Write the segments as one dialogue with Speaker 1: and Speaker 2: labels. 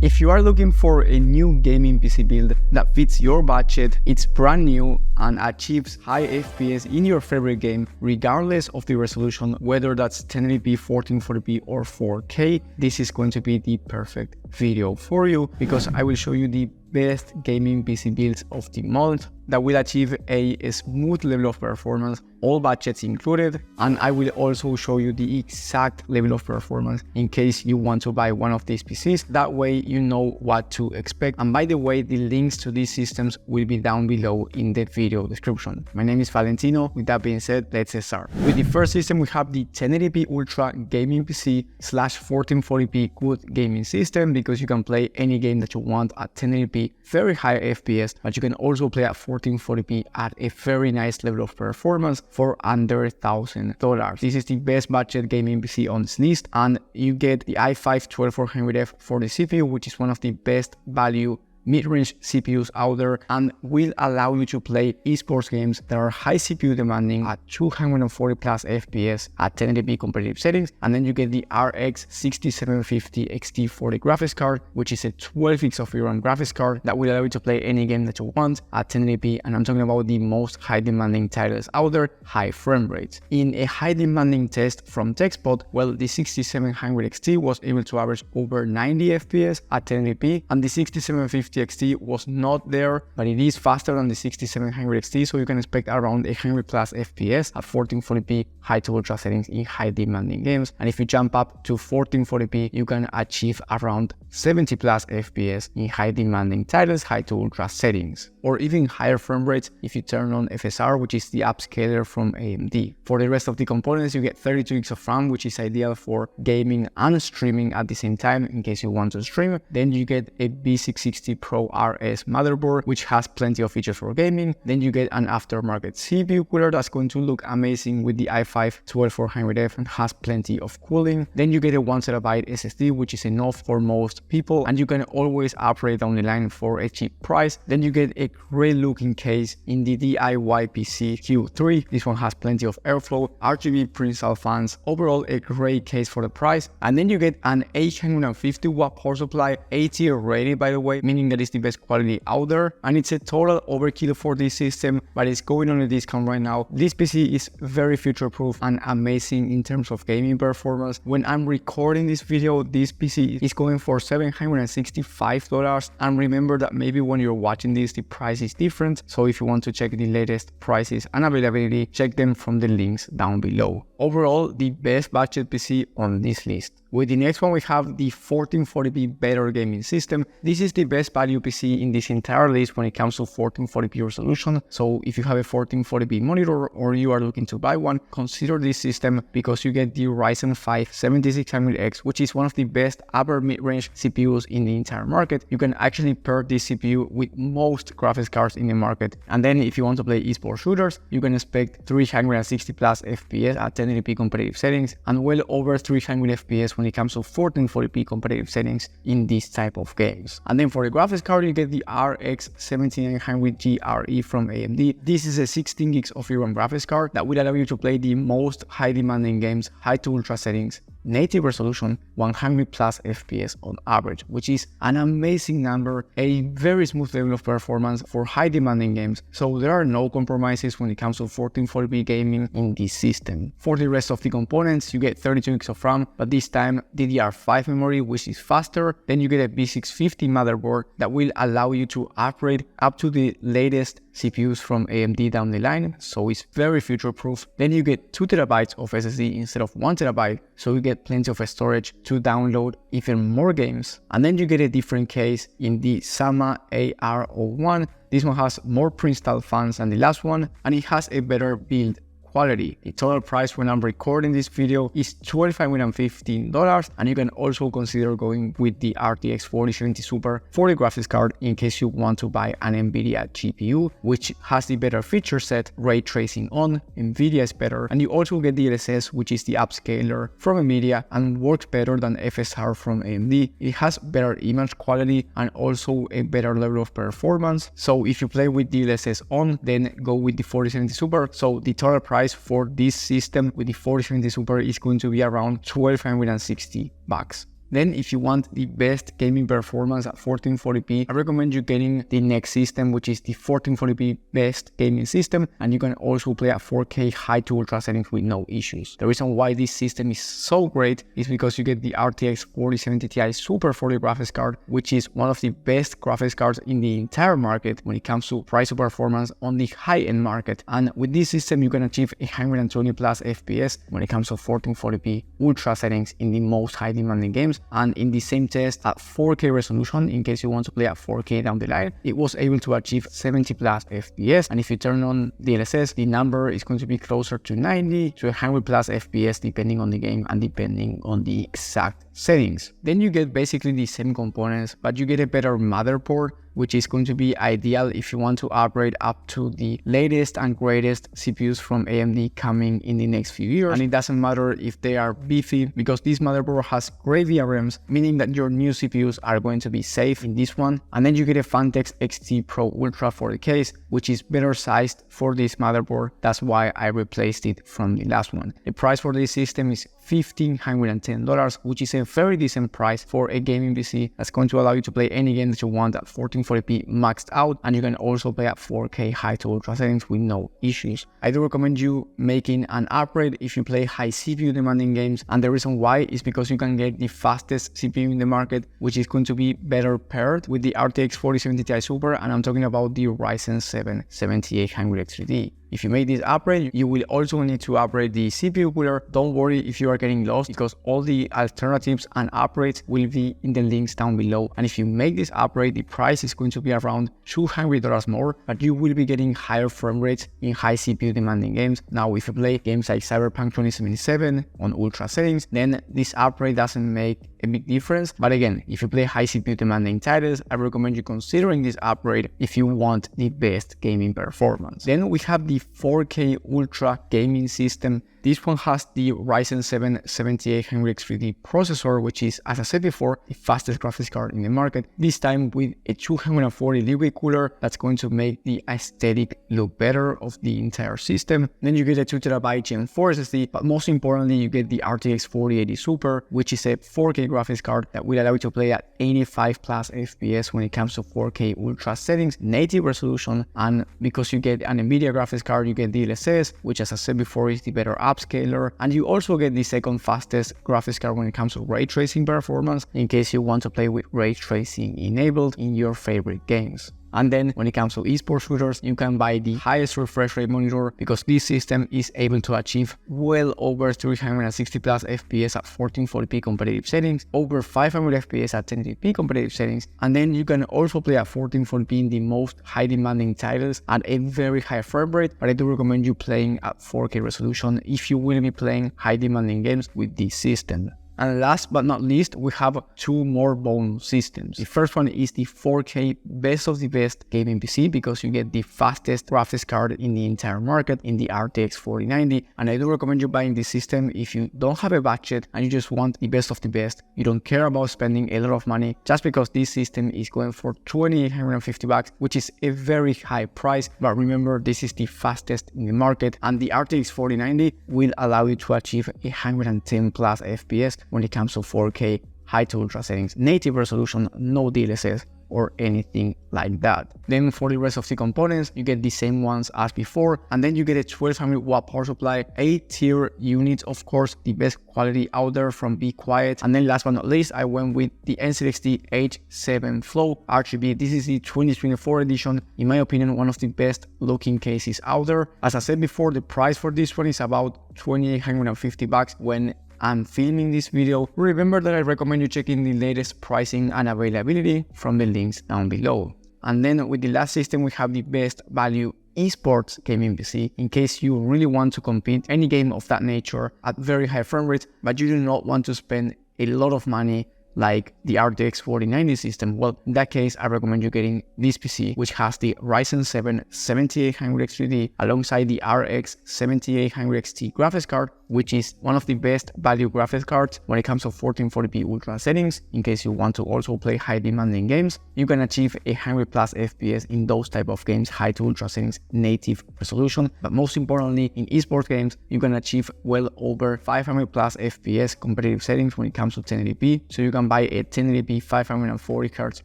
Speaker 1: If you are looking for a new gaming PC build that fits your budget, it's brand new and achieves high FPS in your favorite game, regardless of the resolution, whether that's 1080p, 1440p or 4K, this is going to be the perfect video for you, because I will show you the best gaming PC builds of the month that will achieve a smooth level of performance, all budgets included, and I will also show you the exact level of performance in case you want to buy one of these PCs. That way you know what to expect. And by the way, the links to these systems will be down below in the video description. My name is Valentino. With that being said, let's start. With the first system, we have the 1080p Ultra Gaming PC / 1440p good gaming system, because you can play any game that you want at 1080p, very high FPS, but you can also play at 1440p at a very nice level of performance for under $1,000. This is the best budget gaming PC on this list, and you get the i5 12400F for the CPU, which is one of the best value mid-range CPUs out there, and will allow you to play esports games that are high CPU demanding at 240 plus FPS at 1080p competitive settings. And then you get the RX 6750 XT for the graphics card, which is a 12 gigs of RAM graphics card that will allow you to play any game that you want at 1080p. And I'm talking about the most high demanding titles out there, high frame rates. In a high demanding test from TechSpot, well, the 6700 XT was able to average over 90 FPS at 1080p, and the 6750 XT was not there, but it is faster than the 6700 XT, so you can expect around 100 plus FPS at 1440p high to ultra settings in high demanding games. And if you jump up to 1440p, you can achieve around 70 plus FPS in high demanding titles, high to ultra settings, or even higher frame rates if you turn on FSR, which is the upscaler from AMD. For the rest of the components, you get 32 gigs of RAM, which is ideal for gaming and streaming at the same time in case you want to stream. Then you get a B660 Pro RS motherboard, which has plenty of features for gaming. Then you get an aftermarket CPU cooler that's going to look amazing with the i5 12400F and has plenty of cooling. Then you get a 1TB SSD, which is enough for most people, and you can always upgrade down the line for a cheap price. Then you get a great looking case in the DIY PC Q3. This one has plenty of airflow, RGB pre-installed fans, overall a great case for the price. And then you get an 850 watt power supply, A-tier rated by the way, meaning that it's the best quality out there, and it's a total overkill for this system, but it's going on a discount right now. This PC is very future proof and amazing in terms of gaming performance. When I'm recording this video, this PC is going for $765, and remember that maybe when you're watching this the price is different, so if you want to check the latest prices and availability, check them from the links down below. Overall, the best budget PC on this list. With the next one, we have the 1440p better gaming system. This is the best value PC in this entire list when it comes to 1440p resolution. So if you have a 1440p monitor or you are looking to buy one, consider this system, because you get the Ryzen 5 7600X, which is one of the best upper mid-range CPUs in the entire market. You can actually pair this CPU with most graphics cards in the market. And then if you want to play esports shooters, you can expect 360 plus FPS at 1080p competitive settings and well over 300 FPS when it comes to 1440p competitive settings in this type of games. And then for the graphics card, you get the RX 7900 GRE from AMD. This is a 16 gigs of RAM graphics card that will allow you to play the most high demanding games, high to ultra settings, native resolution, 100 plus FPS on average, which is an amazing number, a very smooth level of performance for high demanding games. So there are no compromises when it comes to 1440p gaming in this system. For the rest of the components, you get 32 gigs of RAM, but this time DDR5 memory, which is faster. Then you get a B650 motherboard that will allow you to upgrade up to the latest CPUs from AMD down the line, so it's very future proof. Then you get 2TB of SSD instead of 1TB, so you get plenty of storage to download even more games. And then you get a different case in the Sama AR01. This one has more pre-installed fans than the last one, and it has a better build quality. The total price when I'm recording this video is $1,215, and you can also consider going with the RTX 4070 Super for the graphics card in case you want to buy an Nvidia GPU, which has the better feature set, ray tracing on, Nvidia is better, and you also get DLSS, which is the upscaler from Nvidia and works better than FSR from AMD. It has better image quality and also a better level of performance. So if you play with DLSS on, then go with the 4070 Super. So the total price for this system with the 4070 Super is going to be around $1,260. Then if you want the best gaming performance at 1440p, I recommend you getting the next system, which is the 1440p best gaming system, and you can also play at 4K high to ultra settings with no issues. The reason why this system is so great is because you get the RTX 4070 Ti Super 40 graphics card, which is one of the best graphics cards in the entire market when it comes to price to performance on the high-end market. And with this system, you can achieve 120 plus FPS when it comes to 1440p ultra settings in the most high demanding games. And in the same test at 4K resolution, in case you want to play at 4K down the line, it was able to achieve 70 plus FPS. And if you turn on DLSS, the number is going to be closer to 90 to 100 plus FPS depending on the game and depending on the exact settings. Then you get basically the same components, but you get a better motherboard, which is going to be ideal if you want to upgrade up to the latest and greatest CPUs from AMD coming in the next few years. And it doesn't matter if they are beefy, because this motherboard has great VRMs, meaning that your new CPUs are going to be safe in this one. And then you get a Fantex XT Pro Ultra for the case, which is better sized for this motherboard. That's why I replaced it from the last one. The price for this system is $1,510, which is a very decent price for a gaming PC that's going to allow you to play any game that you want at 1440p maxed out, and you can also play at 4K high to ultra settings with no issues. I do recommend you making an upgrade if you play high CPU demanding games, and the reason why is because you can get the fastest CPU in the market, which is going to be better paired with the RTX 4070 Ti Super, and I'm talking about the Ryzen 7 7800X3D. If you make this upgrade, you will also need to upgrade the CPU cooler. Don't worry if you are getting lost, because all the alternatives and upgrades will be in the links down below. And if you make this upgrade, the price is going to be around $200 more, but you will be getting higher frame rates in high CPU demanding games. Now, if you play games like Cyberpunk 2077 on ultra settings, then this upgrade doesn't make a big difference. But again, if you play high CPU demanding titles, I recommend you considering this upgrade if you want the best gaming performance. Then we have the 4K Ultra gaming system. This one has the Ryzen 7 7800X3D processor, which is, as I said before, the fastest graphics card in the market. This time with a 240 liquid cooler that's going to make the aesthetic look better of the entire system. Then you get a 2TB Gen 4 SSD, but most importantly, you get the RTX 4080 Super, which is a 4K graphics card that will allow you to play at 85 plus FPS when it comes to 4K ultra settings, native resolution, and because you get an Nvidia graphics card, you get DLSS, which, as I said before, is the better upscaler, and you also get the second fastest graphics card when it comes to ray tracing performance, in case you want to play with ray tracing enabled in your favorite games. And then when it comes to esports shooters, you can buy the highest refresh rate monitor, because this system is able to achieve well over 360 plus FPS at 1440p competitive settings, over 500 FPS at 1080p competitive settings, and then you can also play at 1440p in the most high demanding titles at a very high frame rate. But I do recommend you playing at 4K resolution if you will be playing high demanding games with this system. And last but not least, we have two more bonus systems. The first one is the 4K best of the best gaming PC, because you get the fastest graphics card in the entire market in the RTX 4090. And I do recommend you buying this system if you don't have a budget and you just want the best of the best. You don't care about spending a lot of money, just because this system is going for $2,850, which is a very high price. But remember, this is the fastest in the market, and the RTX 4090 will allow you to achieve 110 plus FPS when it comes to 4K high to ultra settings, native resolution, no DLSS or anything like that. Then for the rest of the components, you get the same ones as before, and then you get a 1200 watt power supply, 8-tier units, of course, the best quality out there from Be Quiet. And then last but not least, I went with the NZXT H7 Flow RGB. This is the 2024 edition. In my opinion, one of the best looking cases out there. As I said before, the price for this one is about $2,850 when I'm filming this video. Remember that I recommend you checking the latest pricing and availability from the links down below. And then with the last system, we have the best value esports gaming PC, in case you really want to compete any game of that nature at very high frame rates, but you do not want to spend a lot of money like the RTX 4090 system. Well, in that case, I recommend you getting this PC, which has the Ryzen 7 7800X3D alongside the RX 7800XT graphics card, which is one of the best value graphics cards when it comes to 1440p ultra settings. In case you want to also play high demanding games, you can achieve 100 plus FPS in those type of games, high to ultra settings, native resolution. But most importantly, in esports games, you can achieve well over 500 plus FPS competitive settings when it comes to 1080p. So you can buy a 1080p 540Hz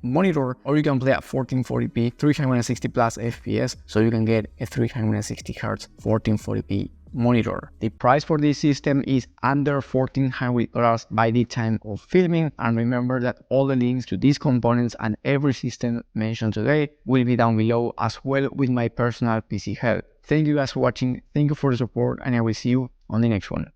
Speaker 1: monitor, or you can play at 1440p 360 plus FPS, so you can get a 360Hz 1440p monitor. The price for this system is under $1,400 by the time of filming, and remember that all the links to these components and every system mentioned today will be down below, as well with my personal PC help. Thank you guys for watching, thank you for the support, and I will see you on the next one.